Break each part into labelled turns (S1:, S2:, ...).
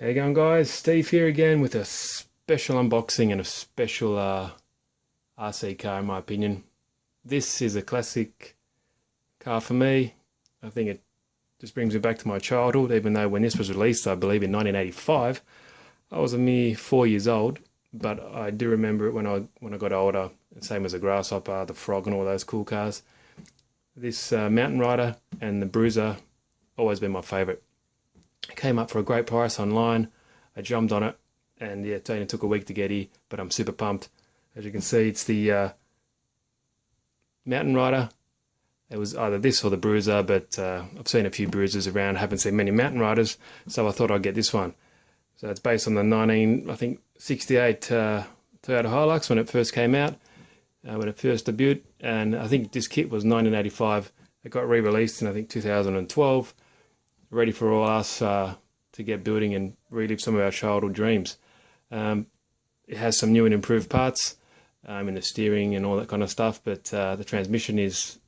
S1: How you going, guys? Steve here again with a special unboxing and a special RC car in my opinion. This is a classic car for me. I think it just brings me back to my childhood, even though when this was released, I believe in 1985, I was a mere 4 years old, but I do remember it when I got older, same as the Grasshopper, the Frog and all those cool cars. This Mountain Rider and the Bruiser always been my favourite. Came up for a great price online. I jumped on it, and yeah, it only took a week to get here, but I'm super pumped. As you can see, it's the Mountain Rider. It was either this or the Bruiser, but I've seen a few Bruisers around. Haven't seen many Mountain Riders, so I thought I'd get this one. So it's based on the 1968 Toyota Hilux when it first came out, when it first debuted, and I think this kit was 1985. It got re-released in I think 2012. Ready for all us to get building and relive some of our childhood dreams. It has some new and improved parts in the steering and all that kind of stuff, but the transmission is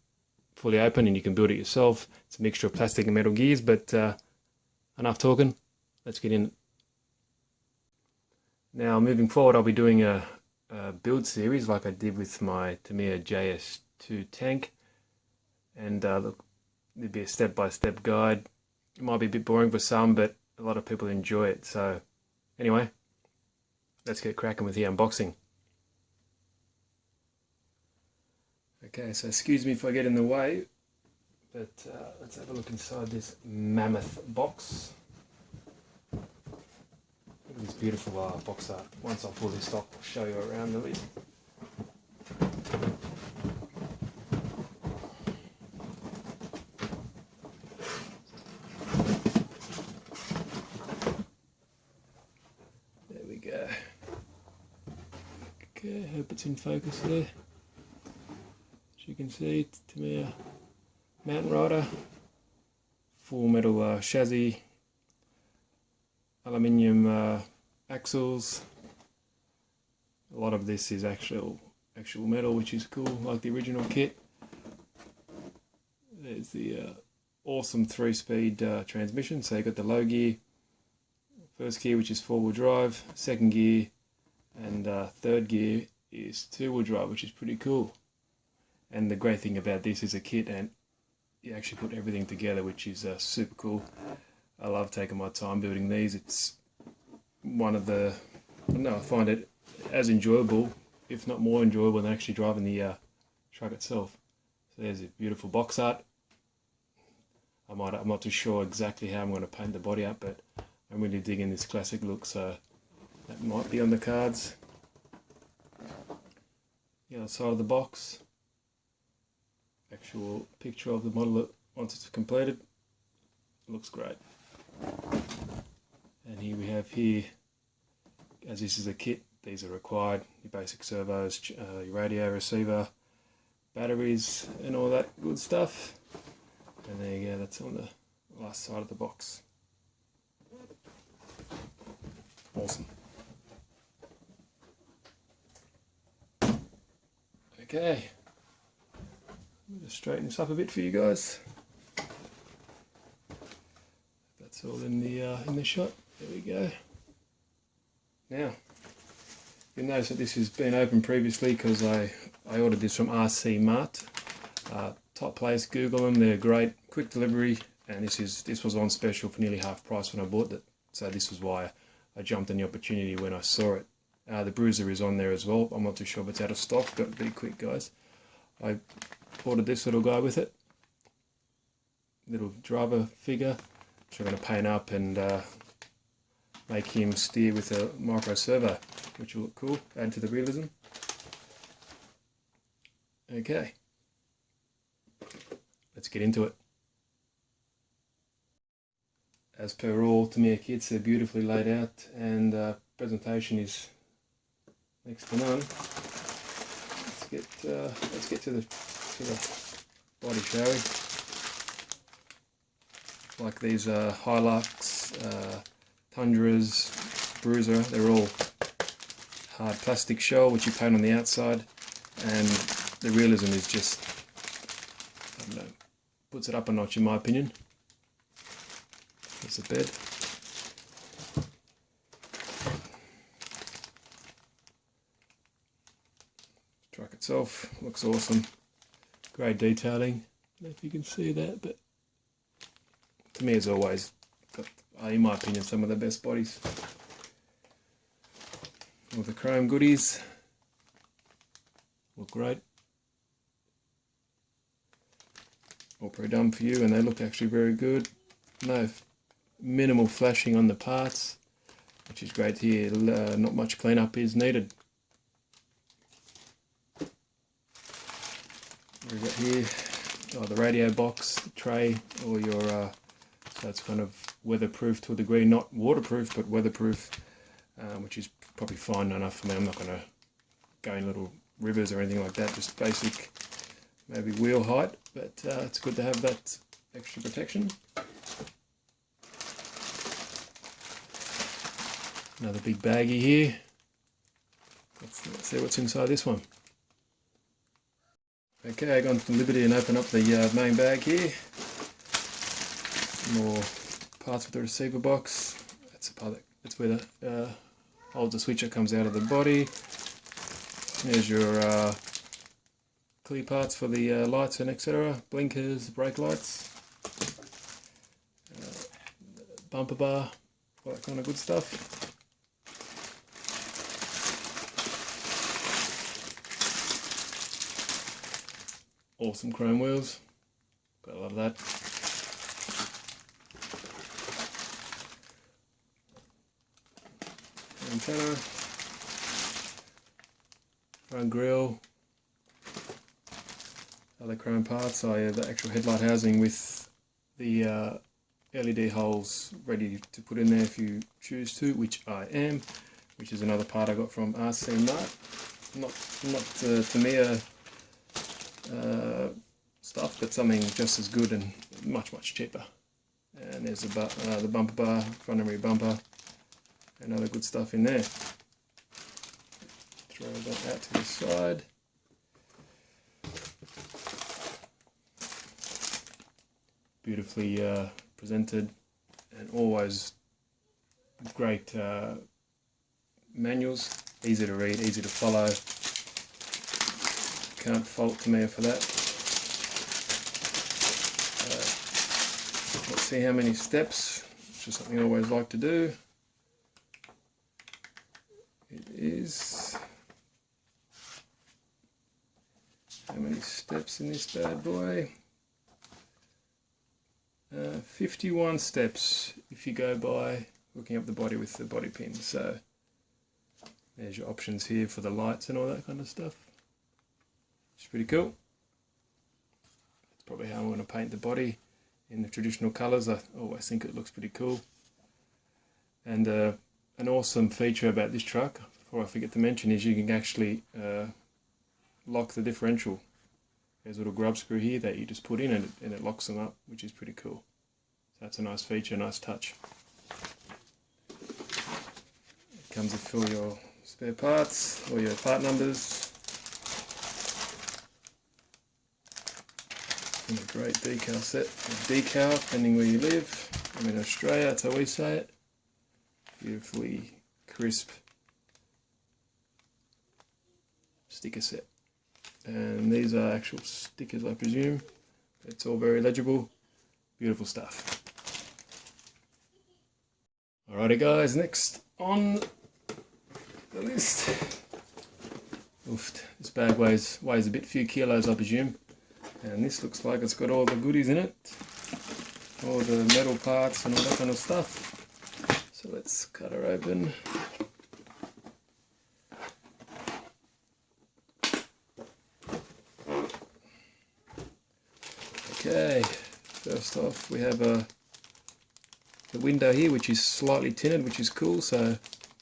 S1: fully open and you can build it yourself. It's a mixture of plastic and metal gears, but enough talking, let's get in. Now moving forward, I'll be doing a build series like I did with my Tamiya JS2 tank, and look, there'll be a step-by-step guide. It might be a bit boring for some, but a lot of people enjoy it. So anyway, let's get cracking with the unboxing. Okay, so excuse me if I get in the way, but let's have a look inside this mammoth box. Look at this beautiful box art. Once I pull this off, I'll show you around the lid. Okay, hope it's in focus there. As you can see, it's Tamiya Mountain Rider, full metal chassis, aluminium axles. A lot of this is actual metal, which is cool, like the original kit. There's the awesome 3-speed transmission. So you got the low gear, first gear which is 4-wheel drive, second gear, and third gear is 2-wheel drive, which is pretty cool. And the great thing about this is a kit, and you actually put everything together, which is super cool. I love taking my time building these. It's one of the, I find it as enjoyable, if not more enjoyable, than actually driving the truck itself. So there's a beautiful box art. I'm not too sure exactly how I'm going to paint the body up, but I'm really digging this classic look, so that might be on the cards. The other side of the box, actual picture of the model once it's completed. Looks great. And here we have as this is a kit, these are required, your basic servos, your radio receiver, batteries and all that good stuff. And there you go, that's on the last side of the box. Awesome. Okay, I'm going to straighten this up a bit for you guys. That's all in the shot. There we go. Now, you'll notice that this has been opened previously because I ordered this from RCmart. Top place, Google them. They're great, quick delivery, and this was on special for nearly half price when I bought it. So this was why I jumped on the opportunity when I saw it. The Bruiser is on there as well. I'm not too sure if it's out of stock, but be quick, guys. I ordered this little guy with it. Little driver figure, which I'm going to paint up and make him steer with a micro servo, which will look cool, add to the realism. Okay, let's get into it. As per all Tamiya kits, they're beautifully laid out, and presentation is next to none. Let's get to the body, shall we? Like these hi-lux, Tundras, Bruiser, they're all hard plastic shell which you paint on the outside, and the realism is just, I don't know, puts it up a notch in my opinion. There's the bed. itself looks awesome. Great detailing. I don't know if you can see that, but to me, as always, got, in my opinion, some of the best bodies. All the chrome goodies look great. All pre-done for you, and they look actually very good. No minimal flashing on the parts, which is great here. Not much cleanup is needed. What have we got here? Oh, the radio box, the tray, all your so it's kind of weatherproof to a degree, not waterproof but weatherproof, which is probably fine enough for me. I'm not going to go in little rivers or anything like that, just basic maybe wheel height, but it's good to have that extra protection. Another big baggie here. Let's see what's inside this one. Okay, I've gone to Liberty and open up the main bag here. More parts of the receiver box. That's where the holds the switch that comes out of the body. There's your clear parts for the lights and etc. Blinkers, brake lights, bumper bar, all that kind of good stuff. Awesome chrome wheels, got a lot of that. Antenna, front grille, other chrome parts. Oh yeah, the actual headlight housing with the LED holes ready to put in there if you choose to, which I am, which is another part I got from RCmart. Not Tamiya stuff, but something just as good and much cheaper. And there's the bumper bar, front and rear bumper, and other good stuff in there. Throw that out to the side. Beautifully presented, and always great manuals, easy to read, easy to follow. Can't fault Tamiya for that. Let's see how many steps, which is something I always like to do. It is, how many steps in this bad boy? 51 steps if you go by hooking up the body with the body pin. So there's your options here for the lights and all that kind of stuff. It's pretty cool. That's probably how I'm going to paint the body in the traditional colours. I always think it looks pretty cool. And an awesome feature about this truck, before I forget to mention, is you can actually lock the differential. There's a little grub screw here that you just put in and it locks them up, which is pretty cool. So that's a nice feature, nice touch. It comes with all your spare parts, all your part numbers. And a great decal set. A decal, depending where you live. I'm in Australia, that's how we say it. Beautifully crisp sticker set. And these are actual stickers, I presume. It's all very legible. Beautiful stuff. Alrighty guys, next on the list. Oof, this bag weighs a bit, few kilos I presume. And this looks like it's got all the goodies in it. All the metal parts and all that kind of stuff. So let's cut her open. Okay, first off we have the window here, which is slightly tinted, which is cool. So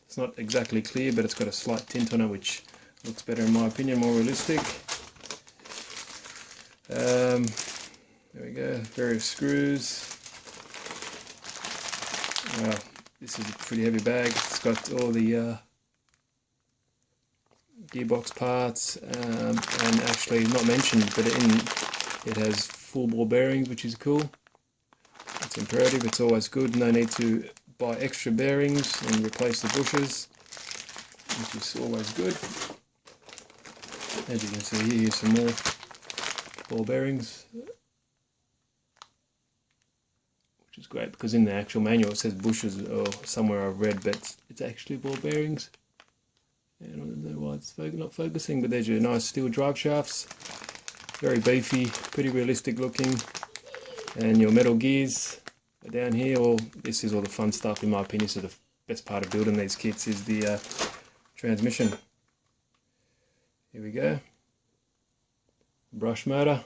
S1: it's not exactly clear, but it's got a slight tint on it, which looks better in my opinion, more realistic. There we go, various screws. Wow, this is a pretty heavy bag. It's got all the gearbox parts, and actually not mentioned, but it has full ball bearings, which is cool. It's imperative, it's always good. No need to buy extra bearings and replace the bushes, which is always good. As you can see here, some more ball bearings, which is great because in the actual manual it says bushes, or somewhere I've read, but it's actually ball bearings. And I don't know why it's not focusing, but there's your nice steel drive shafts, very beefy, pretty realistic looking, and your metal gears are down here. This is all the fun stuff in my opinion. So the best part of building these kits is the transmission. Here we go. Brush motor,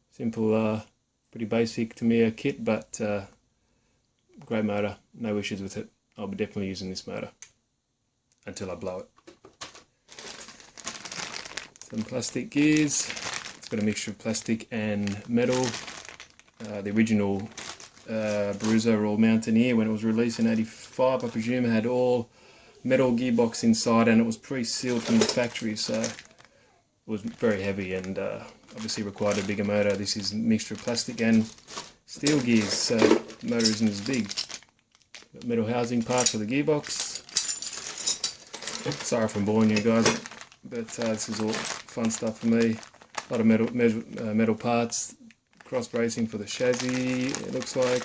S1: simple, pretty basic Tamiya kit, but great motor, no issues with it. I'll be definitely using this motor until I blow it. Some plastic gears. It's got a mixture of plastic and metal. The original Bruiser or Mountaineer, when it was released in '85, I presume, had all metal gearbox inside, and it was pre-sealed from the factory, so it was very heavy and obviously required a bigger motor. This is a mixture of plastic and steel gears, so the motor isn't as big. Got metal housing parts for the gearbox. Sorry if I'm boring you guys, but this is all fun stuff for me. A lot of metal parts, cross bracing for the chassis, it looks like.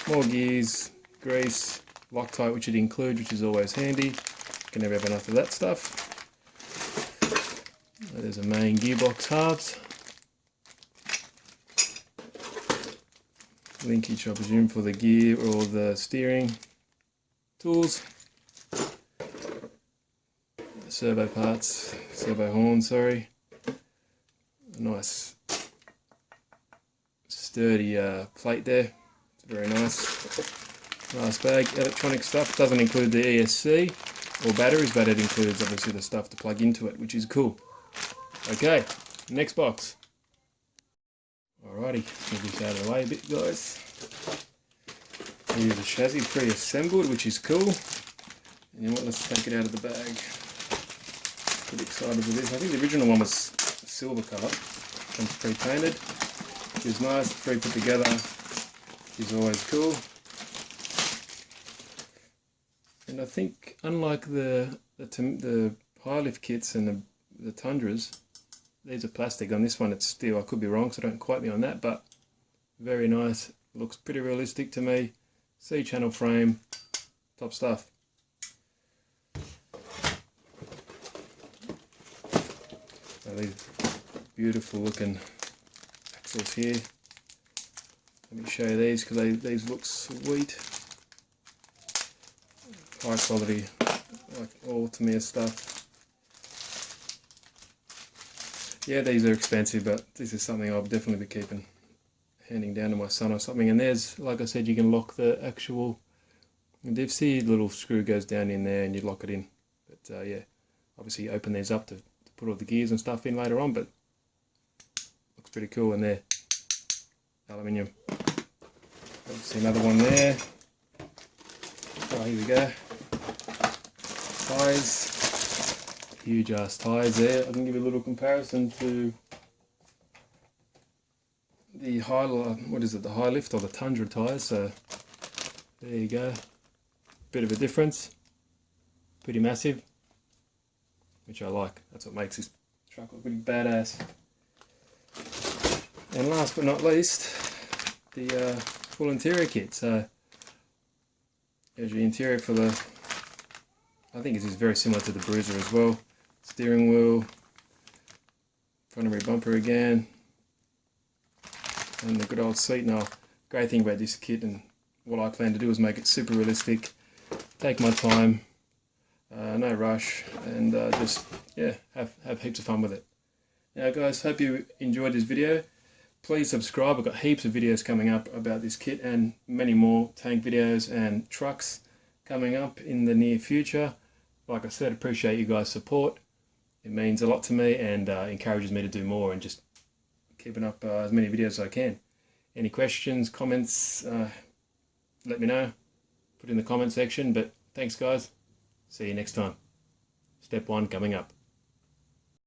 S1: More gears, grease, Loctite, which it includes, which is always handy. Can never have enough of that stuff. There's a main gearbox halves. Linkage, I presume, for the gear or the steering. Tools. Servo parts, servo horn, sorry. A nice sturdy plate there. It's very nice. Nice bag. Electronic stuff. Doesn't include the ESC or batteries, but it includes obviously the stuff to plug into it, which is cool. Okay, next box. Alrighty, move this out of the way a bit, guys. Here's the chassis pre-assembled, which is cool. And you know what, let's take it out of the bag. Pretty excited with this. I think the original one was silver colour and pre-painted, which is nice. Pre-put together is always cool. And I think, unlike the high lift kits and the Tundras, these are plastic. On this one it's steel. I could be wrong, so don't quote me on that, but very nice. Looks pretty realistic to me. C-channel frame, top stuff. So these beautiful looking axles here. Let me show you these because these look sweet. High quality, like all Tamiya stuff. Yeah, these are expensive, but this is something I'll definitely be keeping, handing down to my son or something. And there's, like I said, you can lock the actual diff. See, the little screw goes down in there and you lock it in. But yeah, obviously you open these up to put all the gears and stuff in later on, but looks pretty cool in there. Aluminium. See another one there. Oh, here we go. Tyres. Huge ass tyres there. I can give you a little comparison to the high lift or the Tundra tyres. So there you go. Bit of a difference. Pretty massive, which I like. That's what makes this truck look pretty badass. And last but not least, the full interior kit. So there's your interior for the, I think this is very similar to the Bruiser as well. Steering wheel, front and rear bumper again, and the good old seat. Now, great thing about this kit, and what I plan to do is make it super realistic, take my time, no rush, and just, yeah, have heaps of fun with it. Now guys, hope you enjoyed this video. Please subscribe. I've got heaps of videos coming up about this kit and many more tank videos and trucks coming up in the near future. Like I said, appreciate you guys' support. It means a lot to me and encourages me to do more and just keeping up as many videos as I can. Any questions, comments, let me know. Put in the comment section. But thanks guys. See you next time. Step 1 coming up.